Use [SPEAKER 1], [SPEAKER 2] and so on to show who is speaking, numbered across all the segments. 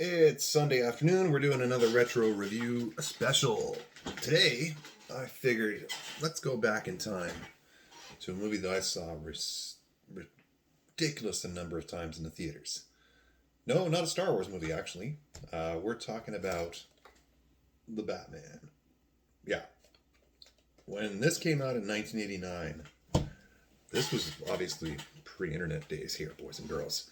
[SPEAKER 1] It's Sunday afternoon. We're doing another retro review special. Today, I figured let's go back in time to a movie that I saw ridiculous a number of times in the theaters. No, not a Star Wars movie, actually. We're talking about The Batman. Yeah. When this came out in 1989, this was obviously pre-internet days here, boys and girls.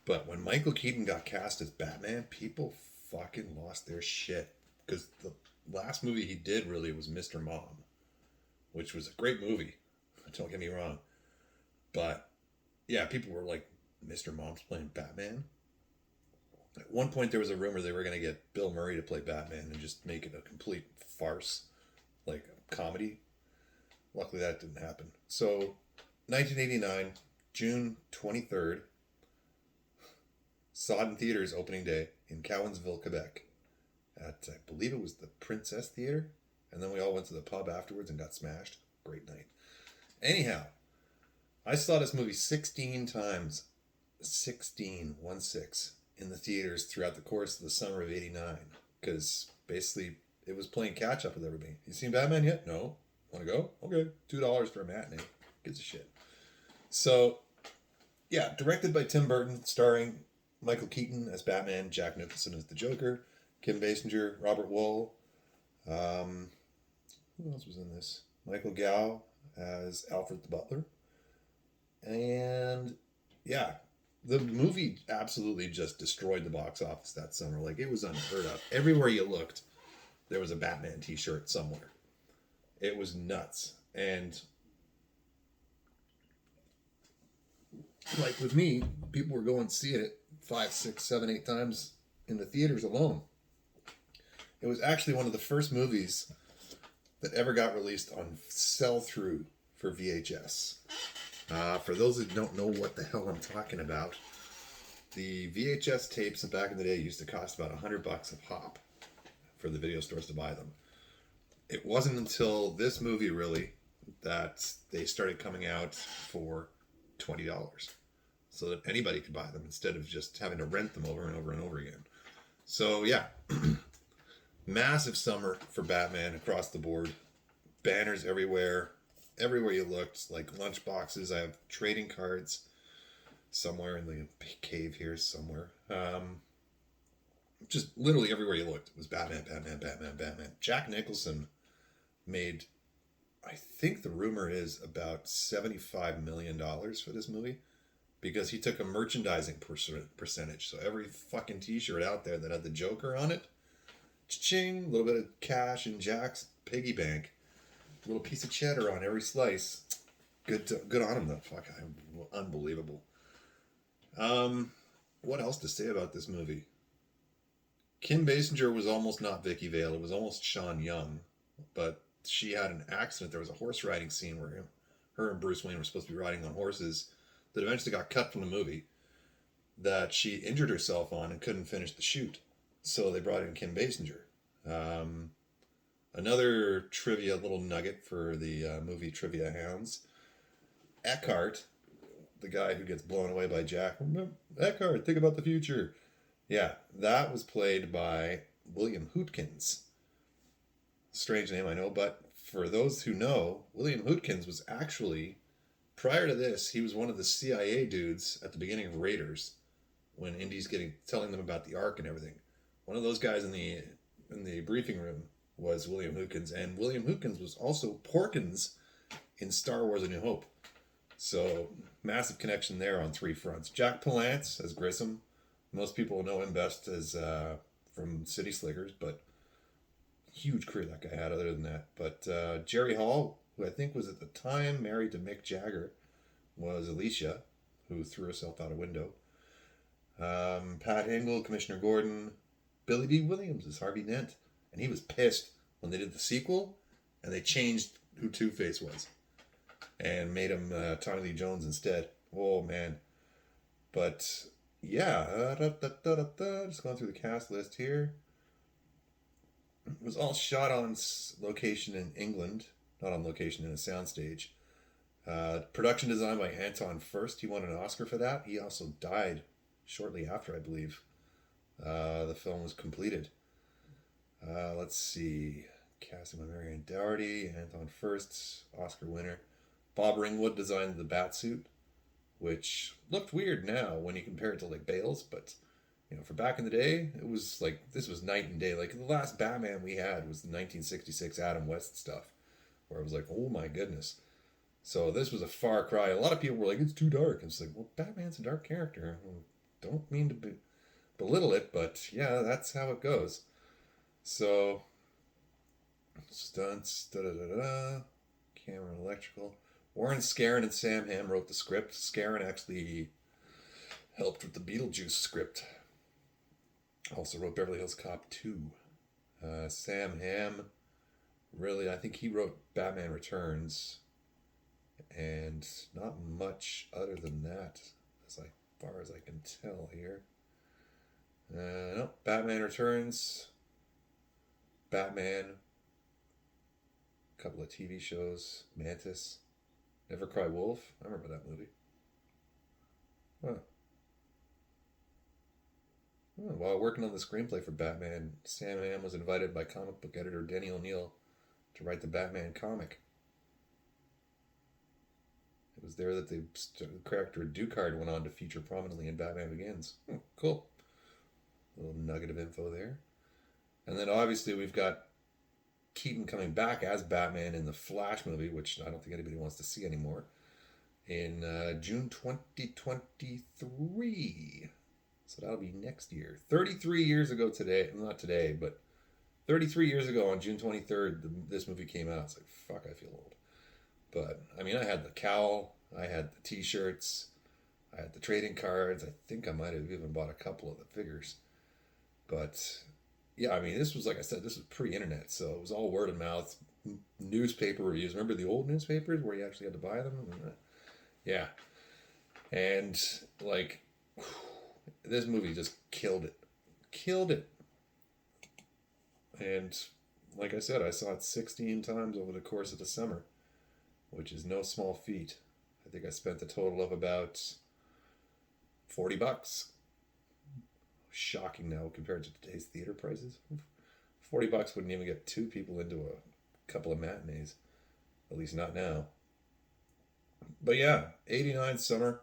[SPEAKER 1] But when Michael Keaton got cast as Batman, people fucking lost their shit. Because the last movie he did really was Mr. Mom, which was a great movie. Don't get me wrong. But, yeah, people were like, Mr. Mom's playing Batman? At one point there was a rumor they were going to get Bill Murray to play Batman and just make it a complete farce, like a comedy. Luckily that didn't happen. So, 1989, June 23rd, saw it in theaters opening day in Cowansville, Quebec. At, I believe it was the Princess Theater. And then we all went to the pub afterwards and got smashed. Great night. Anyhow, I saw this movie 16 times. 16, 1-6, in the theaters throughout the course of the summer of 89. Because basically it was playing catch up with everybody. You seen Batman yet? No. Want to go? Okay. $2 for a matinee. Gives a shit. So, yeah, directed by Tim Burton, starring Michael Keaton as Batman, Jack Nicholson as the Joker, Kim Basinger, Robert Wuhl. Who else was in this? Michael Gow as Alfred the Butler. And yeah, the movie absolutely just destroyed the box office that summer. Like, it was unheard of. Everywhere you looked, there was a Batman t-shirt somewhere. It was nuts. And like with me, people were going to see it 5, 6, 7, 8 times in the theaters alone. It was actually one of the first movies that ever got released on sell-through for VHS. For those who don't know what the hell I'm talking about, the VHS tapes back in the day used to cost about $100 a pop for the video stores to buy them. It wasn't until this movie, really, that they started coming out for $20. So that anybody could buy them instead of just having to rent them over and over and over again. So, yeah. Massive summer for Batman across the board. Banners everywhere. Everywhere you looked. Like lunch boxes. I have trading cards somewhere in the cave here somewhere. Just literally everywhere you looked. It was Batman, Batman, Batman, Batman. Jack Nicholson made, I think the rumor is, about $75 million for this movie. Because he took a merchandising percentage. So every fucking t-shirt out there that had the Joker on it, cha-ching, a little bit of cash in Jack's piggy bank. A little piece of cheddar on every slice. Good on him, though. Fuck, unbelievable. What else to say about this movie? Kim Basinger was almost not Vicky Vale. It was almost Sean Young. But she had an accident. There was a horse riding scene where her and Bruce Wayne were supposed to be riding on horses that eventually got cut from the movie, that she injured herself on and couldn't finish the shoot. So they brought in Kim Basinger. Another trivia little nugget for the movie Trivia Hounds. Eckhart, the guy who gets blown away by Jack. Remember, Eckhart, think about the future. Yeah, that was played by William Hootkins. Strange name, I know, but for those who know, William Hootkins was actually, prior to this, he was one of the CIA dudes at the beginning of Raiders, when Indy's telling them about the Ark and everything. One of those guys in the briefing room was William Hootkins, and William Hootkins was also Porkins in Star Wars: A New Hope. So, massive connection there on 3 fronts. Jack Palance as Grissom. Most people know him best as from City Slickers, but huge career that guy had other than that. But Jerry Hall, who I think was at the time married to Mick Jagger, was Alicia, who threw herself out a window. Pat Hingle, Commissioner Gordon. Billy D. Williams is Harvey Dent. And he was pissed when they did the sequel and they changed who Two-Face was and made him Tommy Lee Jones instead. Oh, man. But, yeah. Just going through the cast list here. It was all shot on location in England, not on location in a soundstage. Production design by Anton Furst. He won an Oscar for that. He also died shortly after, I believe. The film was completed. Let's see. Casting by Marion Dougherty, Anton First, Oscar winner. Bob Ringwood designed the Batsuit, which looked weird now when you compare it to like Bale's, but for back in the day, it was like this was night and day. Like the last Batman we had was the 1966 Adam West stuff, where it was like, oh my goodness. So this was a far cry. A lot of people were like, it's too dark. And it's like, well, Batman's a dark character. Don't mean to belittle it, but yeah, that's how it goes. So stunts, camera, and electrical. Warren Scarron and Sam Hamm wrote the script. Scarron actually helped with the Beetlejuice script. Also wrote Beverly Hills Cop 2. Sam Hamm, really, I think he wrote Batman Returns. And not much other than that, as far as I can tell here. No, Batman Returns, Batman, a couple of TV shows, Mantis, Never Cry Wolf. I remember that movie. Huh. While working on the screenplay for Batman, Sam Hamm was invited by comic book editor Danny O'Neill to write the Batman comic. It was there that the character Ducard went on to feature prominently in Batman Begins. Cool. A little nugget of info there. And then obviously we've got Keaton coming back as Batman in the Flash movie, which I don't think anybody wants to see anymore, in June 2023. So that'll be next year. 33 years ago today. Not today, but 33 years ago on June 23rd, this movie came out. It's like, fuck, I feel old. But, I mean, I had the cowl, I had the t-shirts, I had the trading cards. I think I might have even bought a couple of the figures. But, yeah, I mean, this was, like I said, this was pre-internet, so it was all word of mouth, newspaper reviews. Remember the old newspapers where you actually had to buy them? Yeah. And, like, this movie just killed it. Killed it. And, like I said, I saw it 16 times over the course of the summer, which is no small feat. I think I spent a total of about $40. Shocking now compared to today's theater prices. $40 wouldn't even get two people into a couple of matinees. At least not now. But yeah, 89 summer,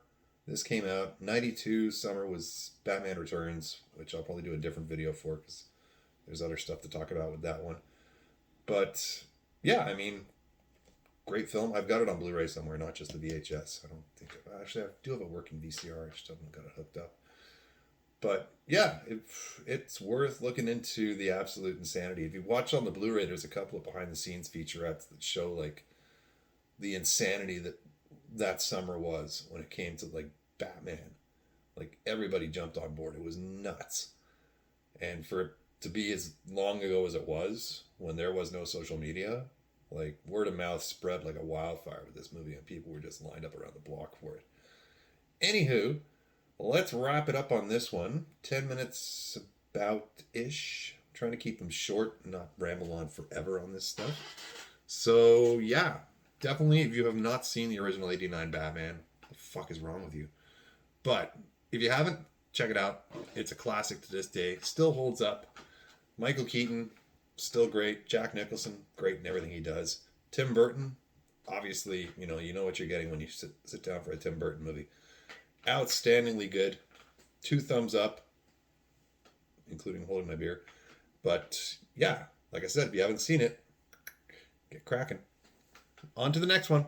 [SPEAKER 1] this came out. 92 summer was Batman Returns, which I'll probably do a different video for because there's other stuff to talk about with that one. But yeah, I mean, great film. I've got it on Blu-ray somewhere, not just the VHS. I don't think actually I do have a working VCR. I just haven't got it hooked up. But yeah, it's worth looking into the absolute insanity. If you watch on the Blu-ray, there's a couple of behind-the-scenes featurettes that show like the insanity that summer was when it came to like Batman. Like everybody jumped on board. It was nuts. And for it to be as long ago as it was, when there was no social media, like word of mouth spread like a wildfire with this movie, and people were just lined up around the block for it. Anywho, let's wrap it up on this one. 10 minutes about-ish. I'm trying to keep them short and not ramble on forever on this stuff. So yeah, definitely if you have not seen the original 89 Batman, what the fuck is wrong with you? But if you haven't, check it out. It's a classic to this day. Still holds up. Michael Keaton, still great. Jack Nicholson, great in everything he does. Tim Burton, obviously, you know what you're getting when you sit down for a Tim Burton movie. Outstandingly good. 2 thumbs up, including holding my beer. But yeah, like I said, if you haven't seen it, get cracking. On to the next one.